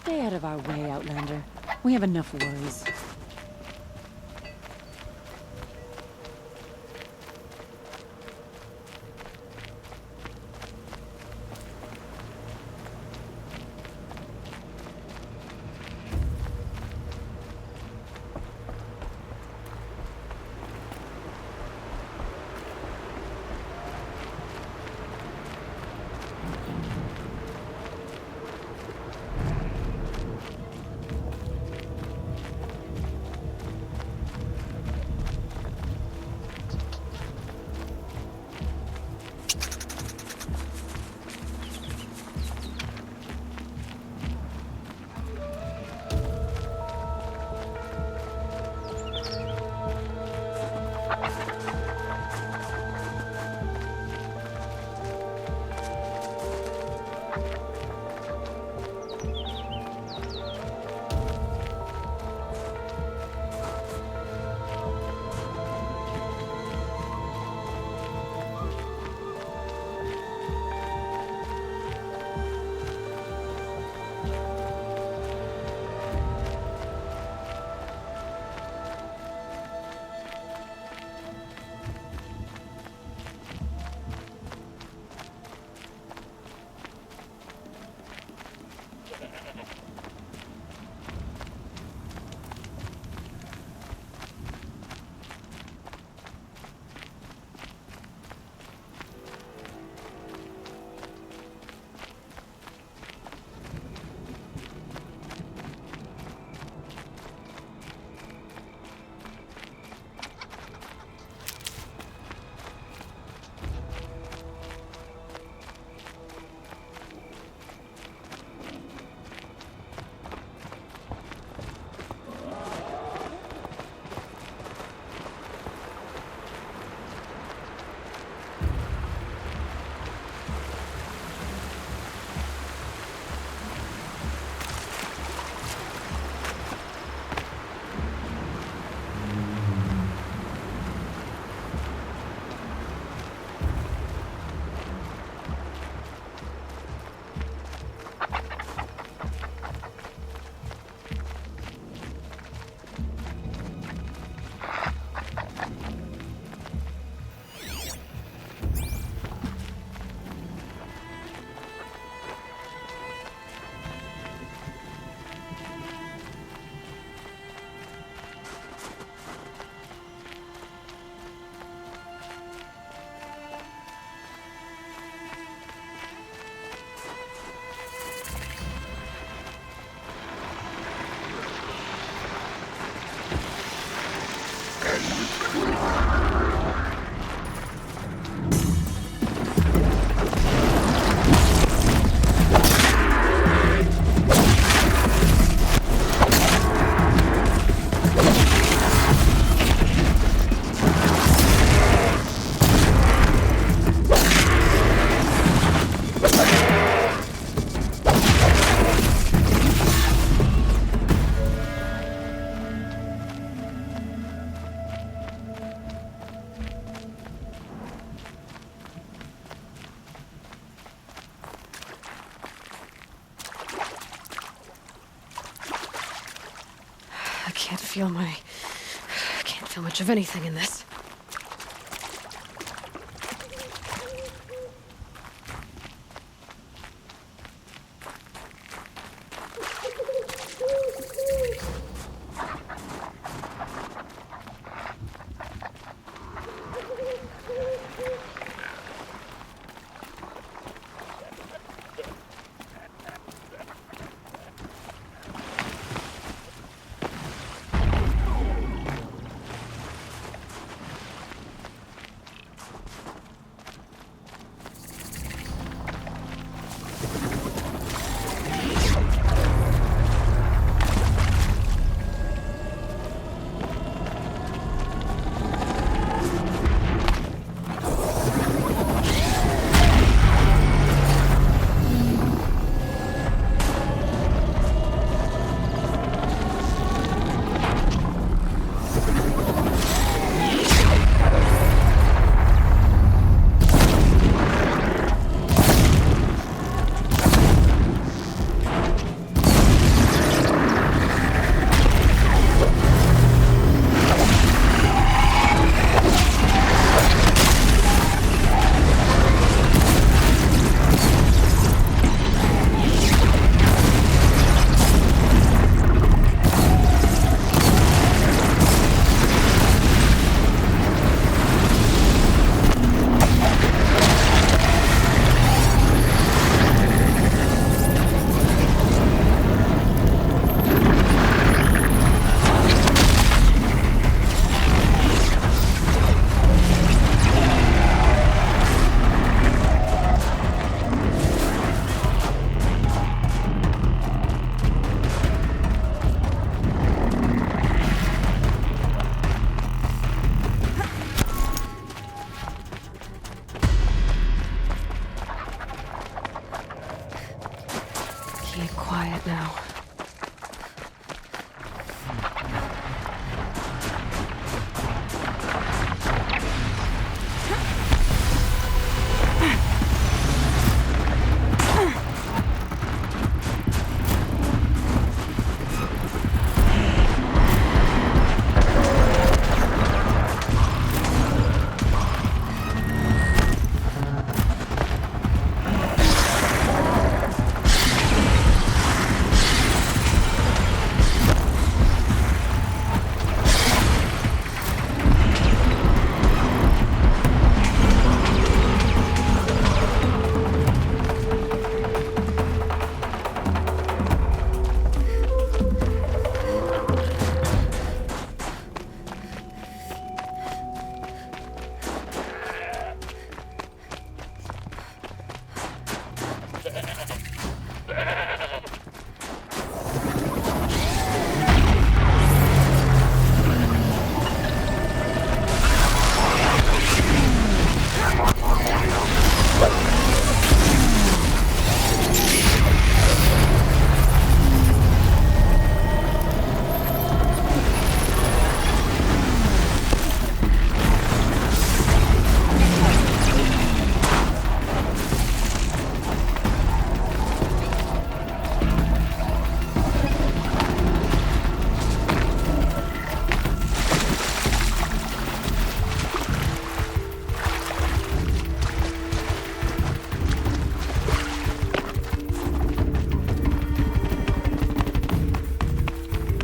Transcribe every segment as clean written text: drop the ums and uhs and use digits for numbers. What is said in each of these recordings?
Stay out of our way, Outlander. We have enough worries. I can't feel much of anything in this.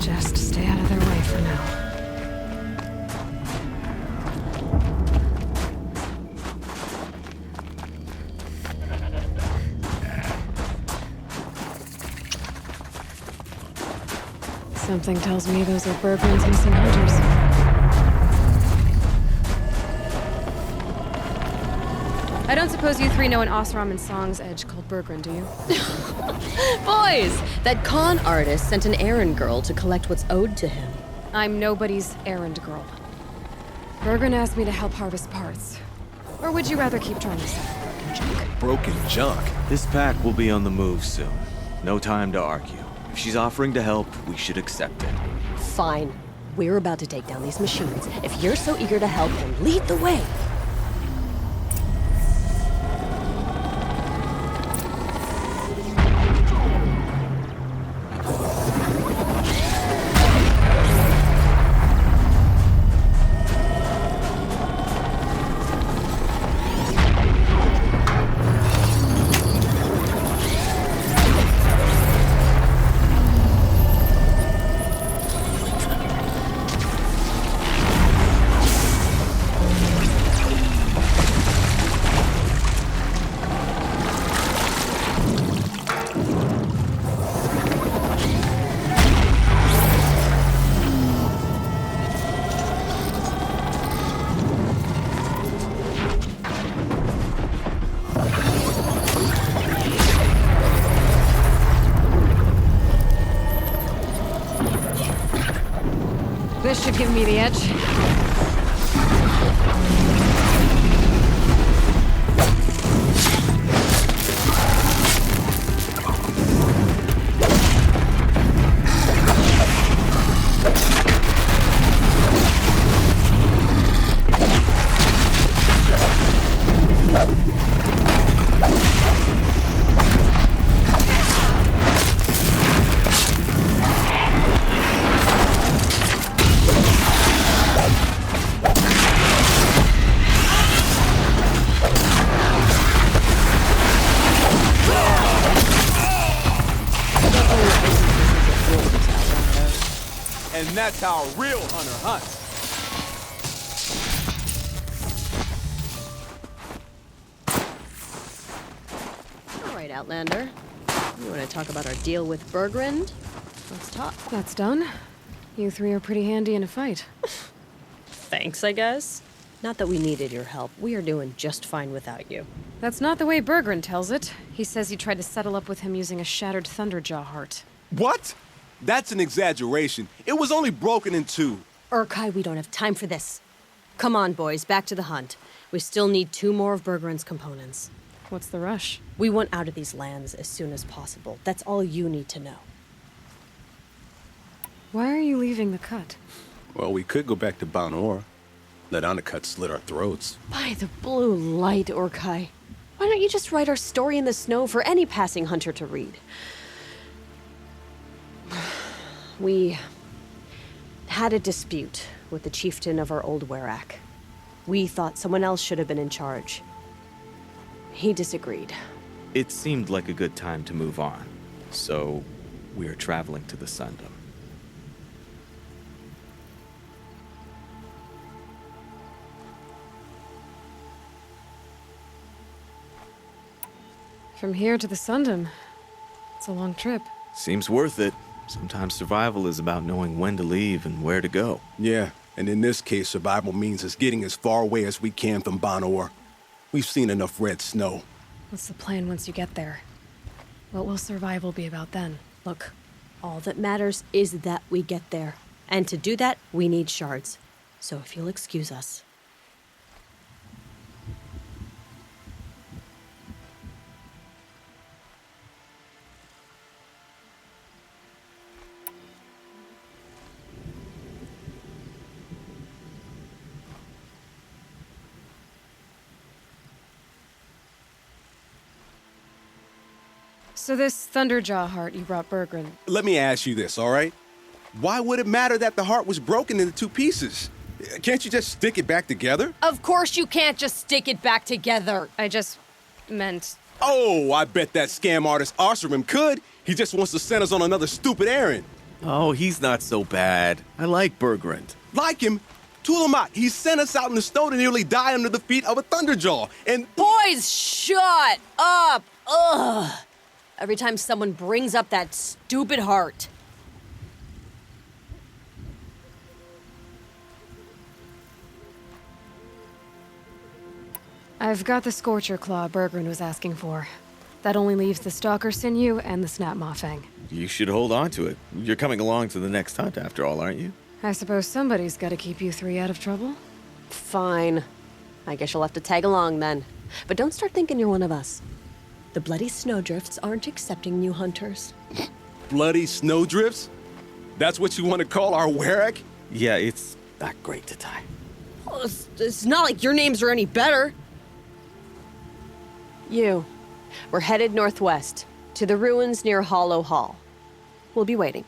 Just stay out of their way for now. Something tells me those are Bergman's missing hunters. I don't suppose you three know an Osram and Song's edge called Bergren, do you? Boys, that con artist sent an errand girl to collect what's owed to him. I'm nobody's errand girl. Bergren asked me to help harvest parts. Or would you rather keep trying to sell broken junk? Broken junk? This pack will be on the move soon. No time to argue. If she's offering to help, we should accept it. Fine. We're about to take down these machines. If you're so eager to help, then lead the way. This should give me the edge. And that's how a real hunter hunts. All right, Outlander. You want to talk about our deal with Bergren? Let's talk. That's done. You three are pretty handy in a fight. Thanks, I guess. Not that we needed your help. We are doing just fine without you. That's not the way Bergren tells it. He says you tried to settle up with him using a shattered Thunderjaw heart. What? That's an exaggeration. It was only broken in two. Urkai, we don't have time for this. Come on, boys, back to the hunt. We still need 2 more of Bergren's components. What's the rush? We want out of these lands as soon as possible. That's all you need to know. Why are you leaving the cut? Well, we could go back to Banor. Let Undercut slit our throats. By the blue light, Urkai. Why don't you just write our story in the snow for any passing hunter to read? We had a dispute with the chieftain of our old Werak. We thought someone else should have been in charge. He disagreed. It seemed like a good time to move on, so we're traveling to the Sundom. From here to the Sundom. It's a long trip. Seems worth it. Sometimes survival is about knowing when to leave and where to go. Yeah, and in this case, survival means us getting as far away as we can from Banor. We've seen enough red snow. What's the plan once you get there? What will survival be about then? Look, all that matters is that we get there. And to do that, we need shards. So if you'll excuse us. So this Thunderjaw heart you brought Bergren, Let me ask you this, all right? Why would it matter that the heart was broken into two pieces? Can't you just stick it back together? Of course you can't just stick it back together. I just meant... Oh, I bet that scam artist Arsarim could. He just wants to send us on another stupid errand. Oh, he's not so bad. I like Bergrand. Like him, Tulamat, he sent us out in the snow to nearly die under the feet of a Thunderjaw. And Boys, shut up! Ugh! Every time someone brings up that stupid heart. I've got the Scorcher Claw Bergren was asking for. That only leaves the Stalker Sinew and the Snap Maw Fang. You should hold on to it. You're coming along to the next hunt after all, aren't you? I suppose somebody's gotta keep you three out of trouble. Fine. I guess you'll have to tag along then. But don't start thinking you're one of us. The bloody snowdrifts aren't accepting new hunters. bloody snowdrifts? That's what you want to call our Warrack? Yeah, it's not great to tie. Well, it's not like your names are any better. We're headed northwest, to the ruins near Hollow Hall. We'll be waiting.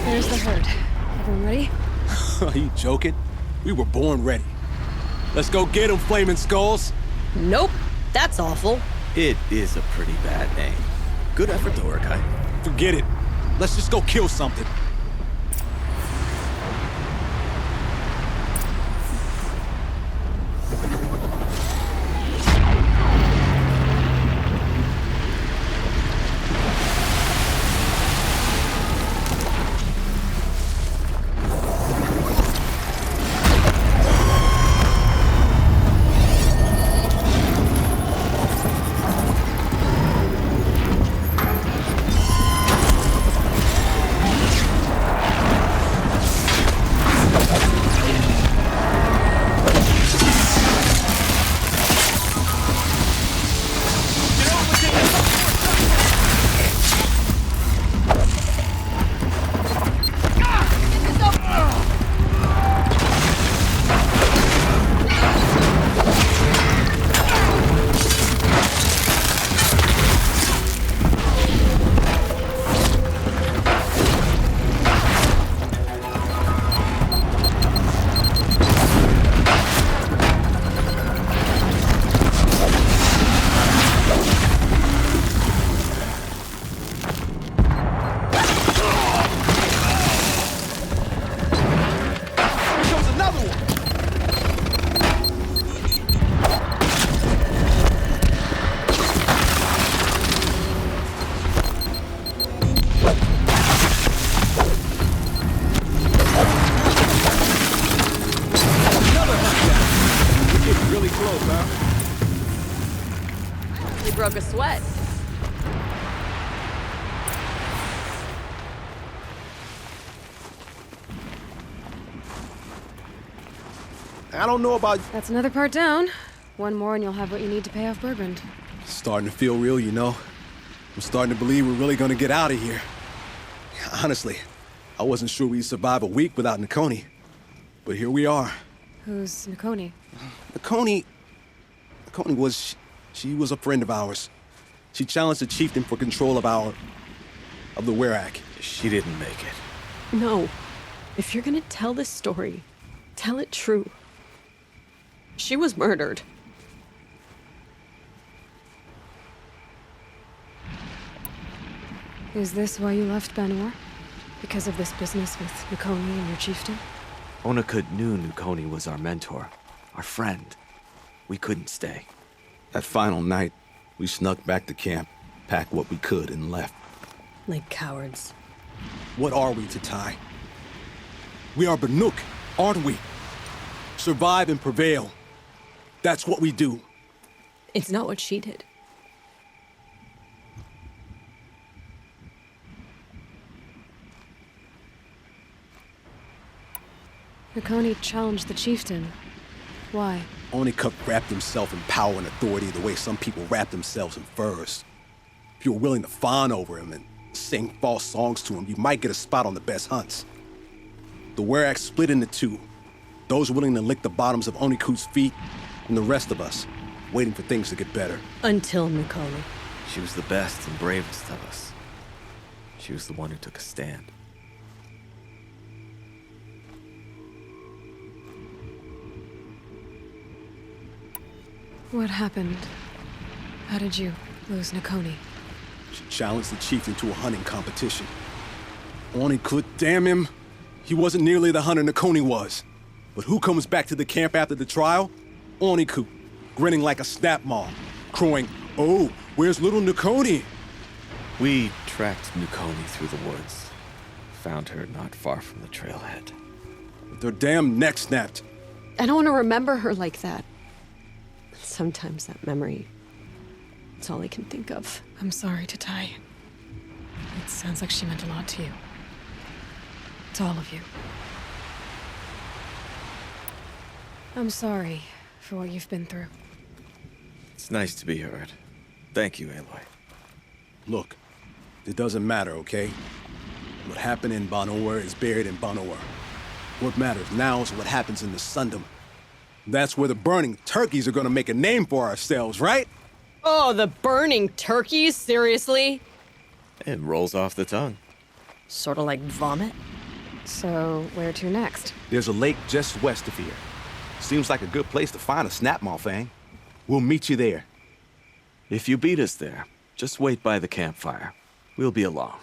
There's the herd. Everyone ready? Are you joking? We were born ready. Let's go get them, Flaming Skulls. Nope, that's awful. It is a pretty bad name. Good effort, though, Urkai. Forget it. Let's just go kill something. You broke a sweat. I don't know about That's another part down. One more and you'll have what you need to pay off Bergrund. starting to feel real, you know. I'm starting to believe we're really gonna get out of here. Honestly, I wasn't sure we'd survive a week without Nakoni. But here we are. Who's Nakoni? Nakoni was... She was a friend of ours. She challenged the chieftain for control of the Werak. She didn't make it. No. If you're gonna tell this story, tell it true. She was murdered. Is this why you left Banor? Because of this business with Nakoni and your chieftain? Onakut knew Nukoni was our mentor, our friend. We couldn't stay. That final night, we snuck back to camp, packed what we could, and left. Like cowards. What are we, Tatai? We are Banuk, aren't we? Survive and prevail. That's what we do. It's not what she did. Nakoni challenged the chieftain. Why? Onikup wrapped himself in power and authority the way some people wrap themselves in furs. If you were willing to fawn over him and sing false songs to him, you might get a spot on the best hunts. The Werak split into two. Those willing to lick the bottoms of Onikut's feet, and the rest of us, waiting for things to get better. Until Nakoni. She was the best and bravest of us. She was the one who took a stand. What happened? How did you lose Nakoni? She challenged the chieftain to a hunting competition. Onikut, damn him! He wasn't nearly the hunter Nakoni was. But who comes back to the camp after the trial? Onikut, grinning like a snap maw, crowing, "Oh, where's little Nakoni?" We tracked Nukoni through the woods. Found her not far from the trailhead. With their damn neck snapped. I don't want to remember her like that. Sometimes that memory, it's all I can think of. I'm sorry, Tatai. It sounds like she meant a lot to you. To all of you. I'm sorry for what you've been through. It's nice to be heard. Thank you, Aloy. Look, it doesn't matter, okay? What happened in Banor is buried in Banor. What matters now is what happens in the Sundom. That's where the burning turkeys are gonna make a name for ourselves, right? Oh, the burning turkeys? Seriously? It rolls off the tongue. Sort of like vomit? So, where to next? There's a lake just west of here. Seems like a good place to find a snapmaw fang. We'll meet you there. If you beat us there, just wait by the campfire. We'll be along.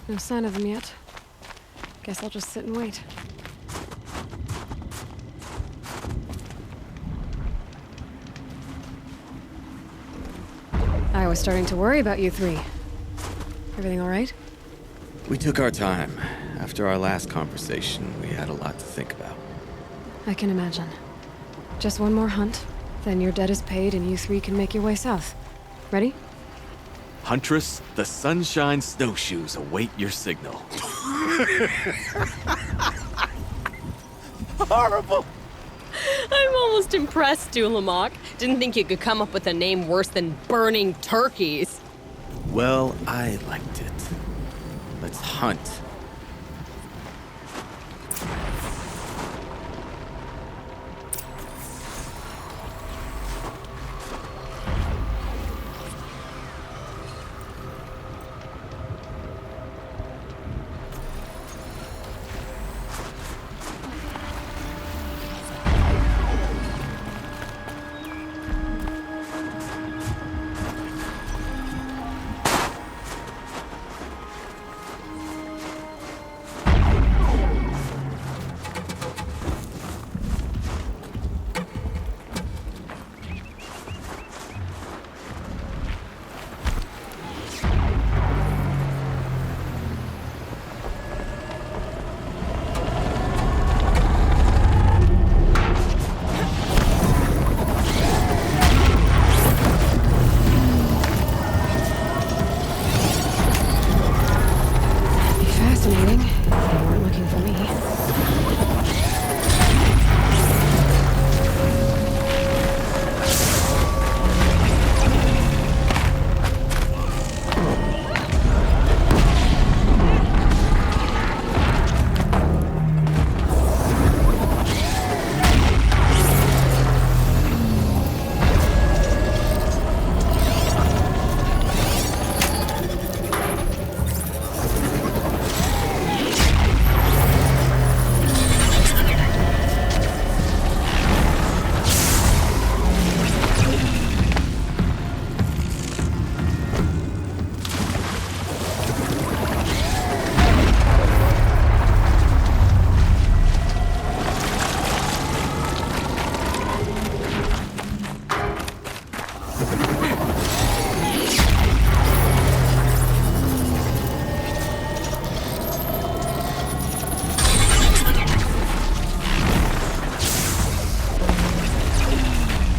No sign of them yet. Guess I'll just sit and wait. I was starting to worry about you three. Everything all right? We took our time. After our last conversation, we had a lot to think about. I can imagine. Just one more hunt, then your debt is paid and you three can make your way south. Ready? Huntress, the Sunshine Snowshoes await your signal. Horrible! I'm almost impressed, Dulamok. Didn't think you could come up with a name worse than burning turkeys. Well, I liked it. Let's hunt. Fascinating. They weren't looking for me.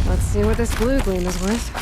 Let's see what this blue gleam is worth.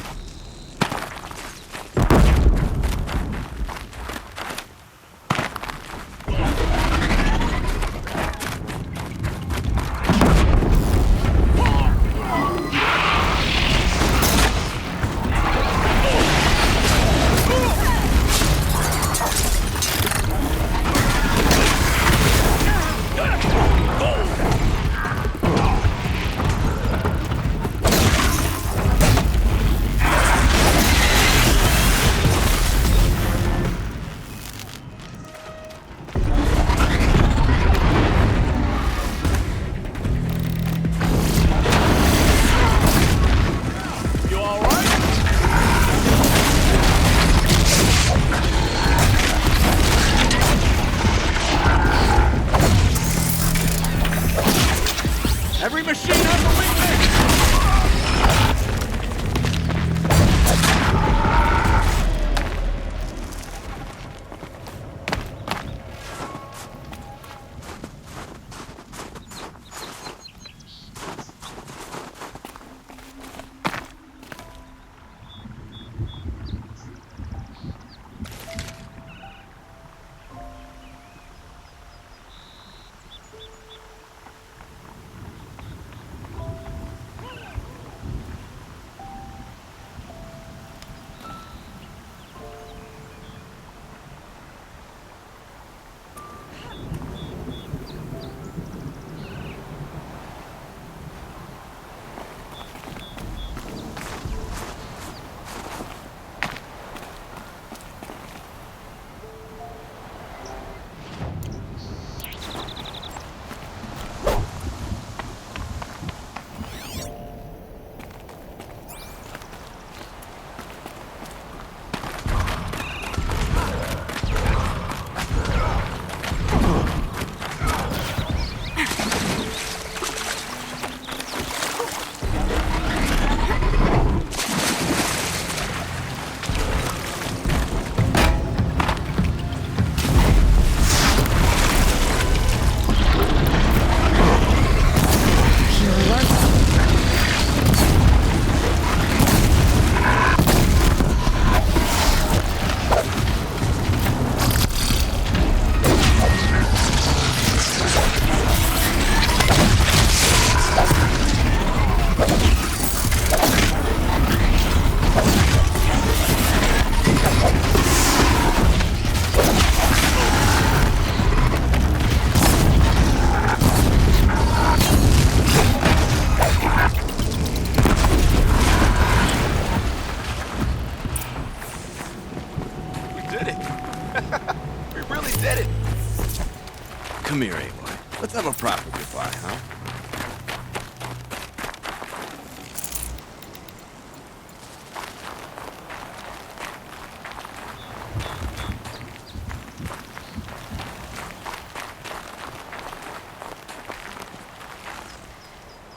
a proper goodbye, huh?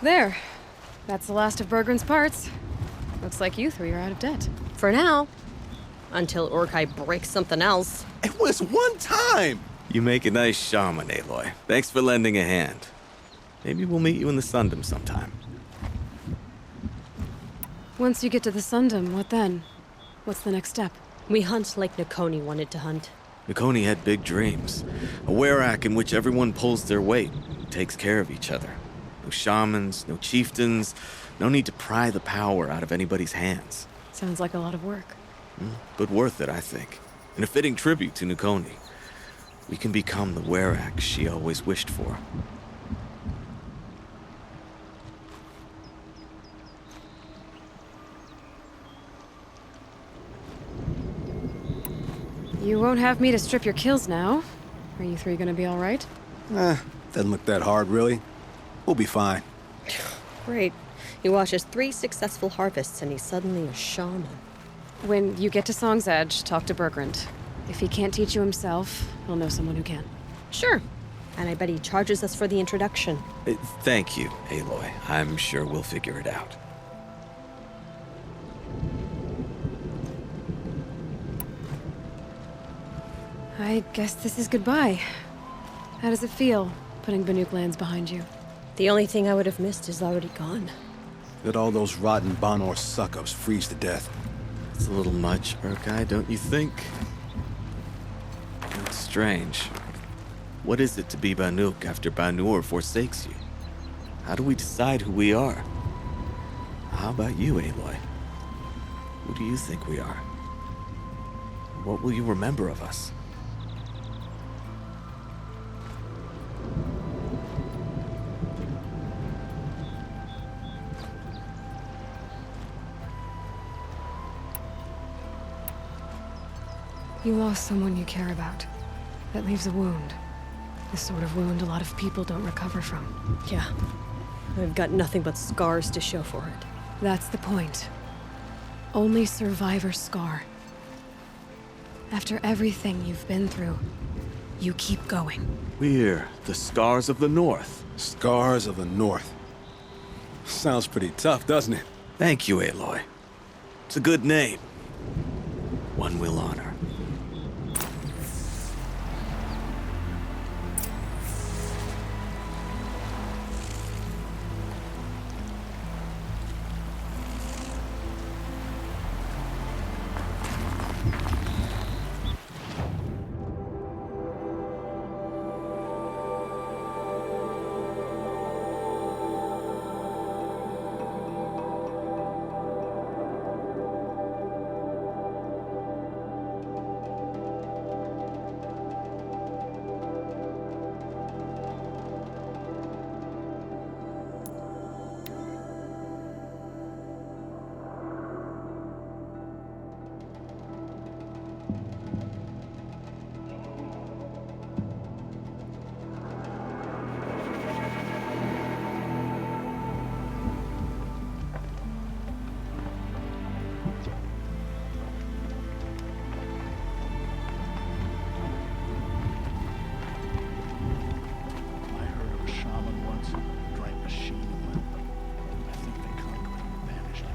There. That's the last of Bergren's parts. Looks like you three are out of debt. For now. Until Urkai breaks something else. It was one time! You make a nice shaman, Aloy. Thanks for lending a hand. Maybe we'll meet you in the Sundom sometime. Once you get to the Sundom, what then? What's the next step? We hunt like Nakoni wanted to hunt. Nakoni had big dreams. A werak in which everyone pulls their weight, takes care of each other. No shamans, no chieftains, no need to pry the power out of anybody's hands. Sounds like a lot of work. But worth it, I think. And a fitting tribute to Nakoni. We can become the werak she always wished for. You won't have me to strip your kills now. Are you three gonna be all right? Doesn't look that hard, really. We'll be fine. Great. He watches 3 successful harvests and he's suddenly a shaman. When you get to Song's Edge, talk to Bergrand. If he can't teach you himself, he'll know someone who can. Sure. And I bet he charges us for the introduction. Thank you, Aloy. I'm sure we'll figure it out. I guess this is goodbye. How does it feel, putting Banuk lands behind you? The only thing I would have missed is already gone. Let all those rotten Banor suck-ups freeze to death. It's a little much, Urkai, don't you think? It's strange. What is it to be Banuk after Banur forsakes you? How do we decide who we are? How about you, Aloy? Who do you think we are? What will you remember of us? You lost someone you care about. That leaves a wound. The sort of wound a lot of people don't recover from. Yeah. I've got nothing but scars to show for it. That's the point. Only survivor's scar. After everything you've been through, you keep going. We're the Scars of the North. Scars of the North. Sounds pretty tough, doesn't it? Thank you, Aloy. It's a good name. One we'll honor. I heard of a shaman once who drank machine oil. I think they conquered it and banished it.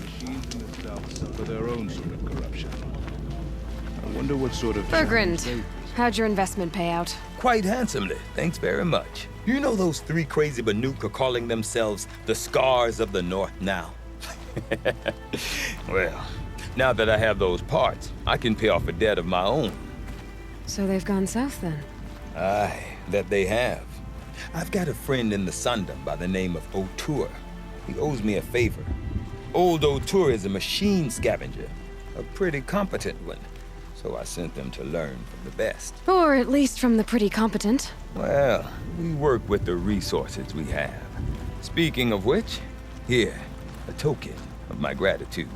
Machines in the South suffer their own sort of corruption. I wonder what sort of... Bergrand, how'd your investment pay out? Quite handsomely, thanks very much. You know those 3 crazy Banuk are calling themselves the Scars of the North now? Well, now that I have those parts, I can pay off a debt of my own. So they've gone south then? Aye, that they have. I've got a friend in the Sundom by the name of O'Toole. He owes me a favor. Old O'Toole is a machine scavenger, a pretty competent one. So I sent them to learn from the best. Or at least from the pretty competent. Well, we work with the resources we have. Speaking of which, here, a token of my gratitude.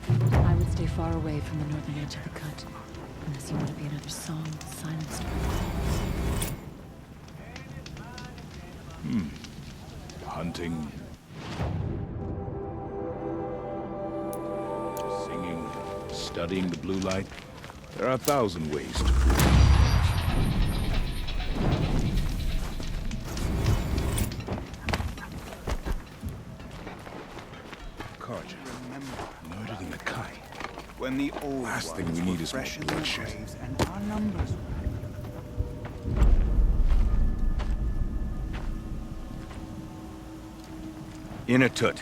I would stay far away from the northern edge of the cut. Unless you want to be another song silenced. Hunting. Singing. Studying the blue light. There are 1,000 ways to prove it. Karja. Murdered in the Kai. When the old Last thing ones we need were is more fresh in their bloodshed. graves and our numbers. Inatut.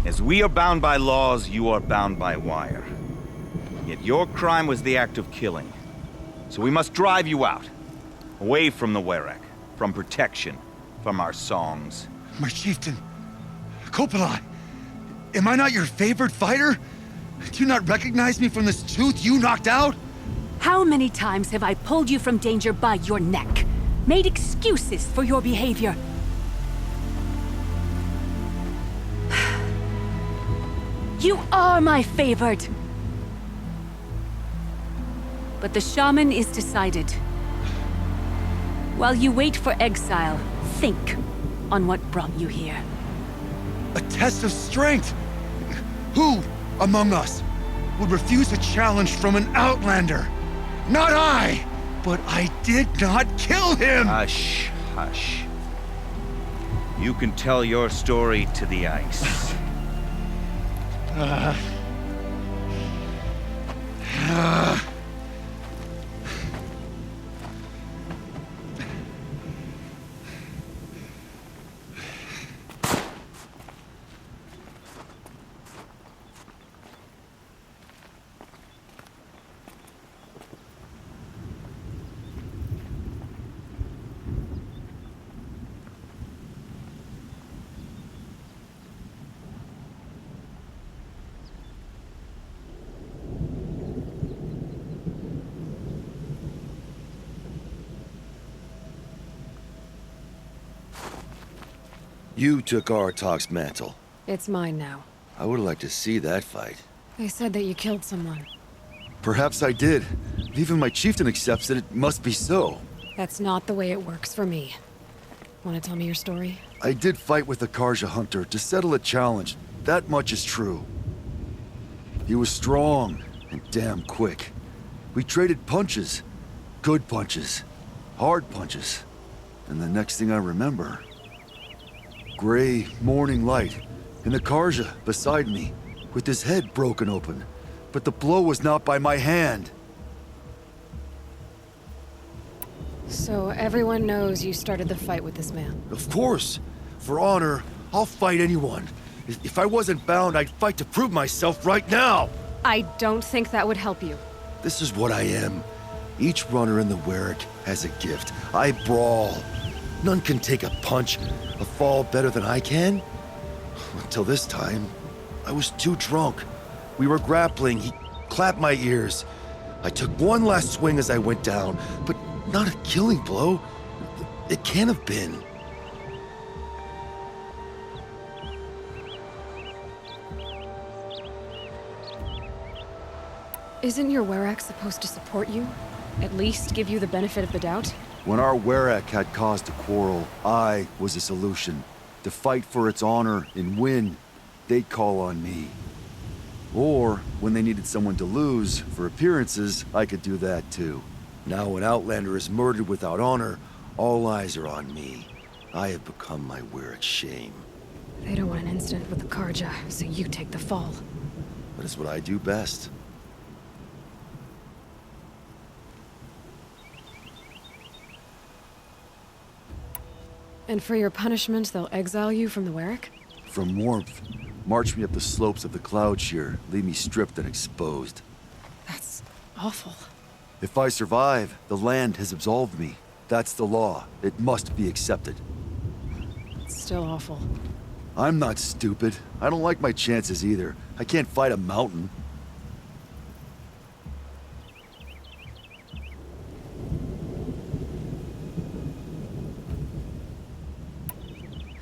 As we are bound by laws, you are bound by wire. Yet your crime was the act of killing. So we must drive you out. Away from the Werak, from protection, from our songs. My chieftain, Kopalai, am I not your favorite fighter? Do you not recognize me from this tooth you knocked out? How many times have I pulled you from danger by your neck? Made excuses for your behavior? You are my favorite! But the shaman is decided. While you wait for exile, think on what brought you here. A test of strength! Who among us would refuse a challenge from an outlander? Not I! But I did not kill him! Hush, hush. You can tell your story to the ice. You took Artok's mantle. It's mine now. I would like to see that fight. They said that you killed someone. Perhaps I did. If even my chieftain accepts it, it must be so. That's not the way it works for me. Want to tell me your story? I did fight with the Karja hunter to settle a challenge. That much is true. He was strong and damn quick. We traded punches. Good punches. Hard punches. And the next thing I remember... gray morning light, and the Karja beside me, with his head broken open. But the blow was not by my hand. So everyone knows you started the fight with this man? Of course. For honor, I'll fight anyone. If I wasn't bound, I'd fight to prove myself right now. I don't think that would help you. This is what I am. Each runner in the Werak has a gift. I brawl. None can take a punch, a fall better than I can. Until this time, I was too drunk. We were grappling, he clapped my ears. I took one last swing as I went down, but not a killing blow. It can't have been. Isn't your Werak supposed to support you? At least give you the benefit of the doubt? When our Werak had cause to quarrel, I was a solution. To fight for its honor and win, they'd call on me. Or, when they needed someone to lose, for appearances, I could do that too. Now an Outlander is murdered without honor, all eyes are on me. I have become my Werak's shame. They don't want an incident with the Karja, so you take the fall. That is what I do best. And for your punishment, they'll exile you from the Werak? From warmth, march me up the slopes of the Cloud Shear, leave me stripped and exposed. That's awful. If I survive, the land has absolved me. That's the law. It must be accepted. It's still awful. I'm not stupid. I don't like my chances either. I can't fight a mountain.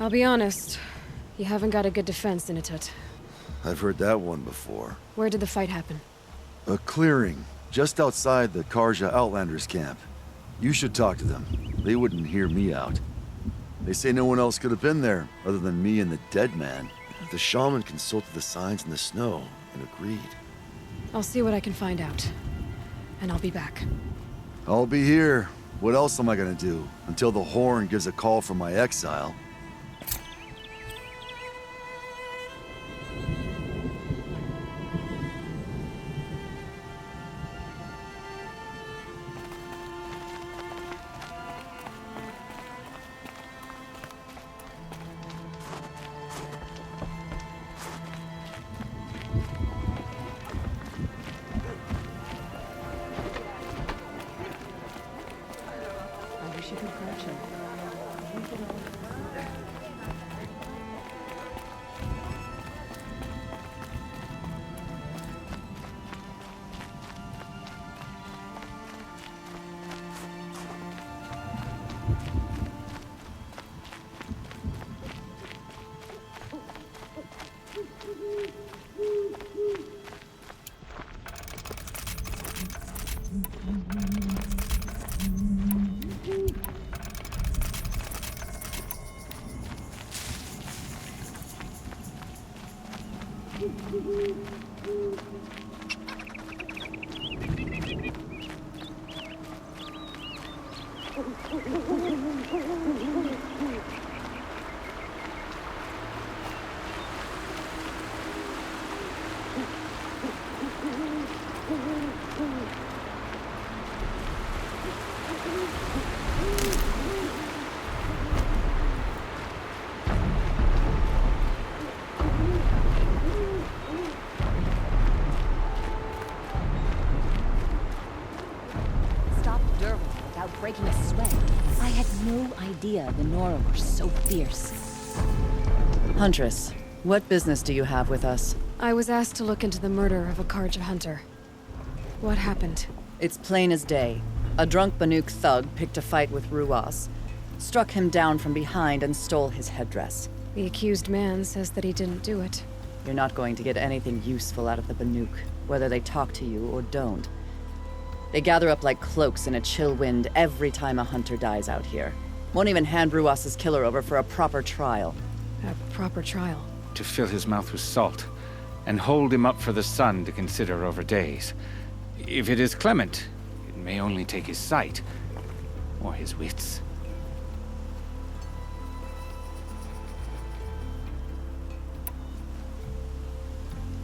I'll be honest. You haven't got a good defense, Inatut. I've heard that one before. Where did the fight happen? A clearing, just outside the Karja Outlanders camp. You should talk to them. They wouldn't hear me out. They say no one else could have been there, other than me and the dead man. The shaman consulted the signs in the snow and agreed. I'll see what I can find out. And I'll be back. I'll be here. What else am I gonna do? Until the horn gives a call from my exile. Breaking a sweat. I had no idea the Nora were so fierce. Huntress, what business do you have with us? I was asked to look into the murder of a Karja hunter. What happened? It's plain as day. A drunk Banuk thug picked a fight with Ruas, struck him down from behind and stole his headdress. The accused man says that he didn't do it. You're not going to get anything useful out of the Banuk, whether they talk to you or don't. They gather up like cloaks in a chill wind every time a hunter dies out here. Won't even hand Ruas's killer over for a proper trial. A proper trial? To fill his mouth with salt, and hold him up for the sun to consider over days. If it is clement, it may only take his sight, or his wits.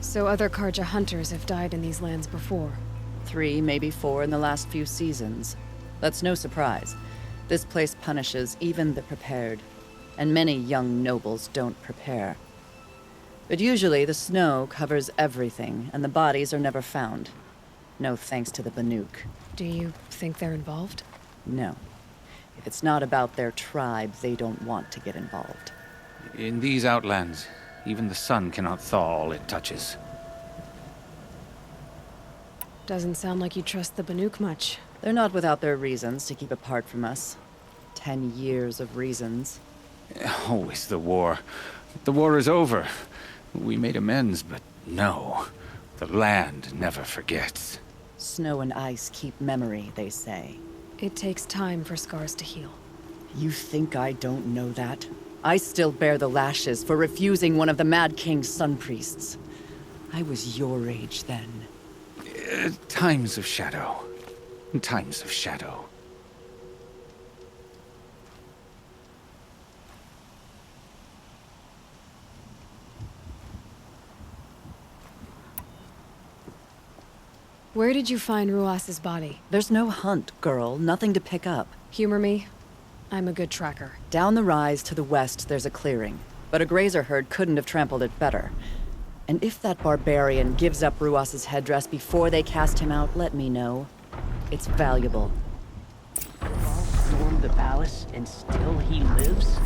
So other Karja hunters have died in these lands before? 3, maybe 4 in the last few seasons. That's no surprise. This place punishes even the prepared, and many young nobles don't prepare. But usually the snow covers everything, and the bodies are never found. No thanks to the Banuk. Do you think they're involved? No. If it's not about their tribe, they don't want to get involved. In these outlands, even the sun cannot thaw all it touches. Doesn't sound like you trust the Banuk much. They're not without their reasons to keep apart from us. 10 years of reasons. Always the war. The war is over. We made amends, but no. The land never forgets. Snow and ice keep memory, they say. It takes time for scars to heal. You think I don't know that? I still bear the lashes for refusing one of the Mad King's sun priests. I was your age then. Times of shadow. Times of shadow. Where did you find Ruas's body? There's no hunt, girl. Nothing to pick up. Humor me. I'm a good tracker. Down the rise to the west, there's a clearing. But a grazer herd couldn't have trampled it better. And if that barbarian gives up Ruas's headdress before they cast him out, let me know. It's valuable. All stormed the palace, and still he lives?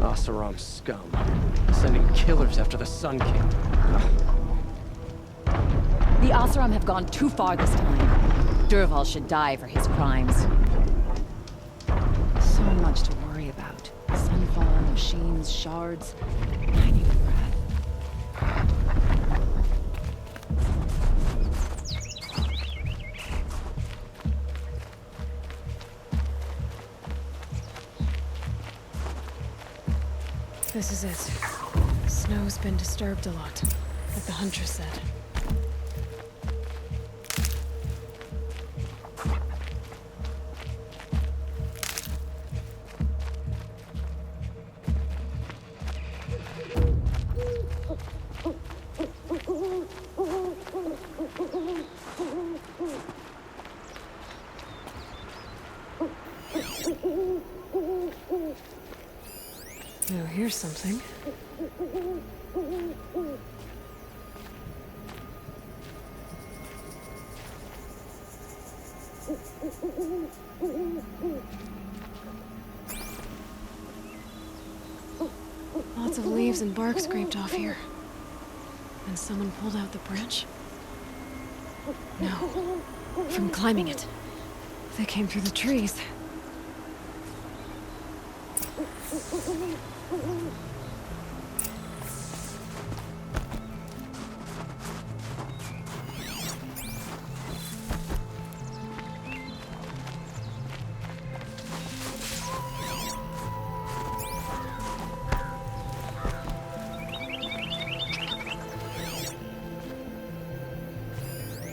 Oseram scum. Sending killers after the Sun King. The Oseram have gone too far this time. Dervahl should die for his crimes. much to worry about. Sunfall, machines, shards. I need a breath. This is it. Snow's been disturbed a lot, like the Huntress said. Oh, here's something. Lots of leaves and bark scraped off here. And someone pulled out the branch? No. From climbing it. They came through the trees.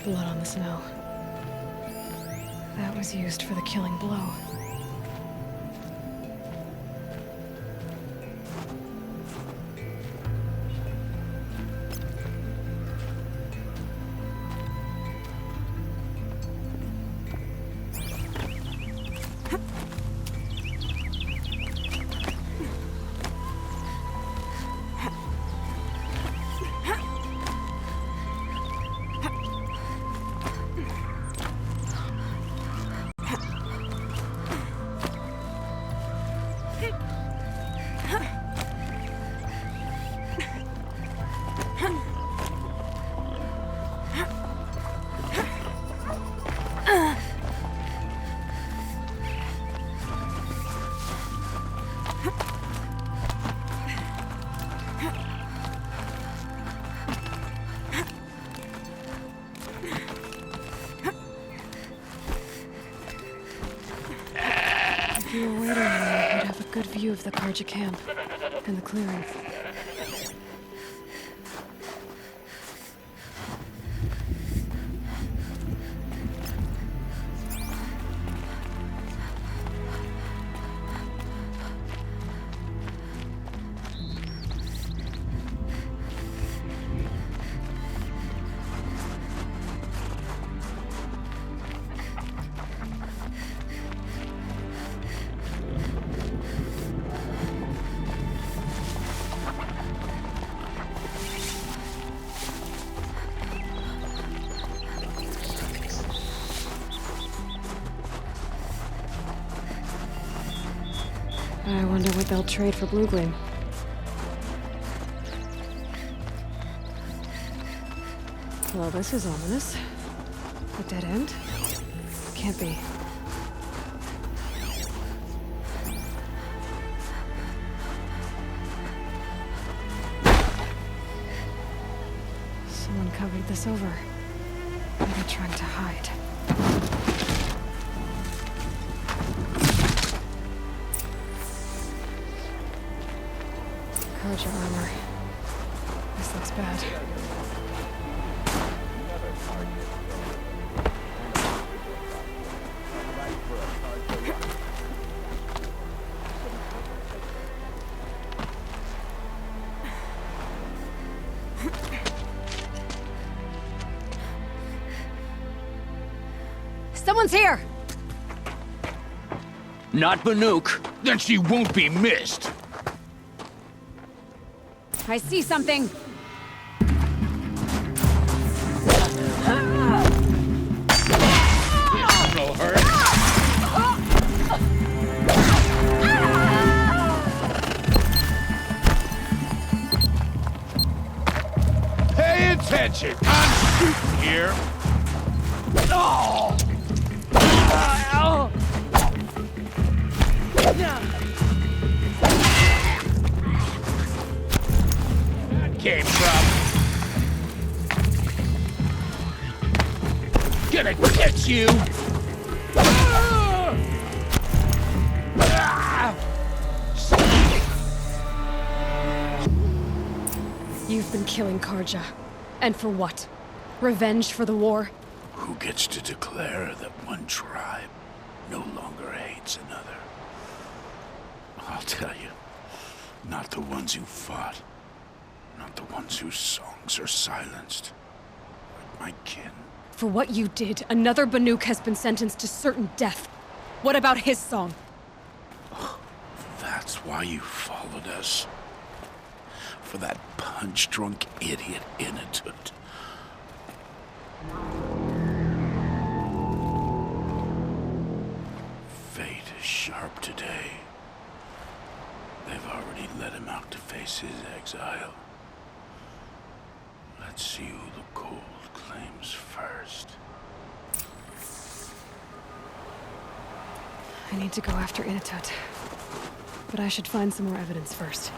Blood on the snow. That was used for the killing blow. If you were waiting here, you'd have a good view of the Karja camp and the clearing. I wonder what they'll trade for Blue Gleam. Well, this is ominous. A dead end? Can't be. Someone covered this over. Maybe trying to hide. Karja armor. This looks bad. Someone's here! Not Banuk. Then she won't be missed. I see something! No hurt. Pay attention! I'm shooting here. Oh! Came from. Gonna get you! You've been killing Karja. And for what? Revenge for the war? Who gets to declare that one tribe no longer hates another? I'll tell you, not the ones who fought. Not the ones whose songs are silenced. Like my kin. For what you did, another Banuk has been sentenced to certain death. What about his song? That's why you followed us. For that punch-drunk idiot Inatut. Fate is sharp today. They've already let him out to face his exile. Let's see who the cold claims first. I need to go after Inatut. But I should find some more evidence first.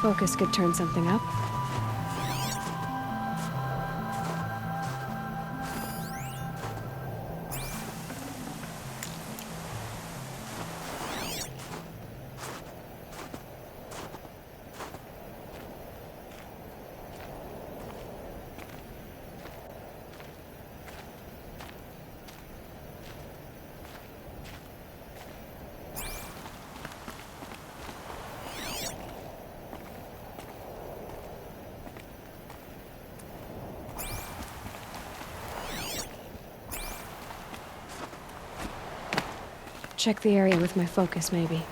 Focus could turn something up. Check the area with my focus, maybe.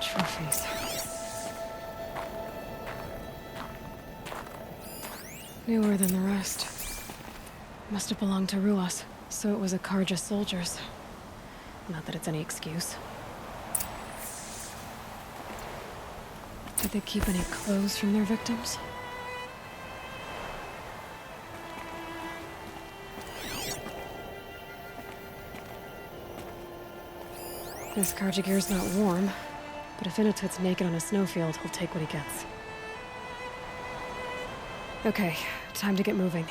Trophies. Newer than the rest. Must have belonged to Ruas, so it was a Karja soldiers. Not that it's any excuse. Did they keep any clothes from their victims? This Karja gear's not warm. But if Inatut's naked on a snowfield, he'll take what he gets. Okay, time to get moving.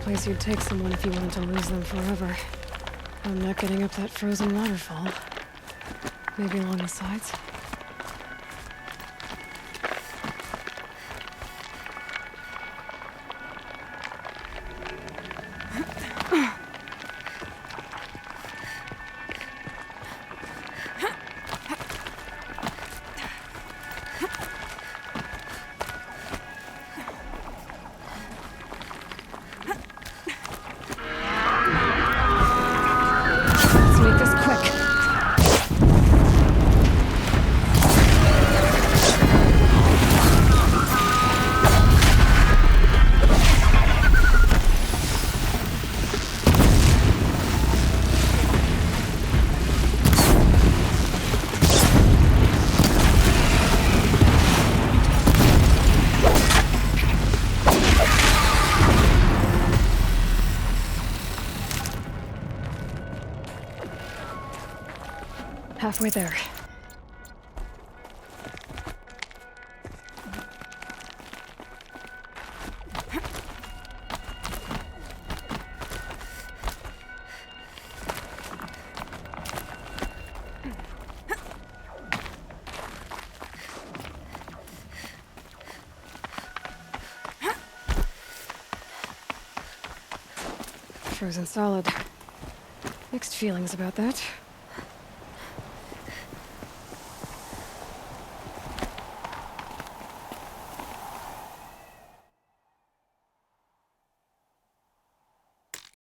Place you'd take someone if you wanted to lose them forever. I'm not getting up that frozen waterfall. Maybe along the sides? Halfway there. Frozen solid. Mixed feelings about that.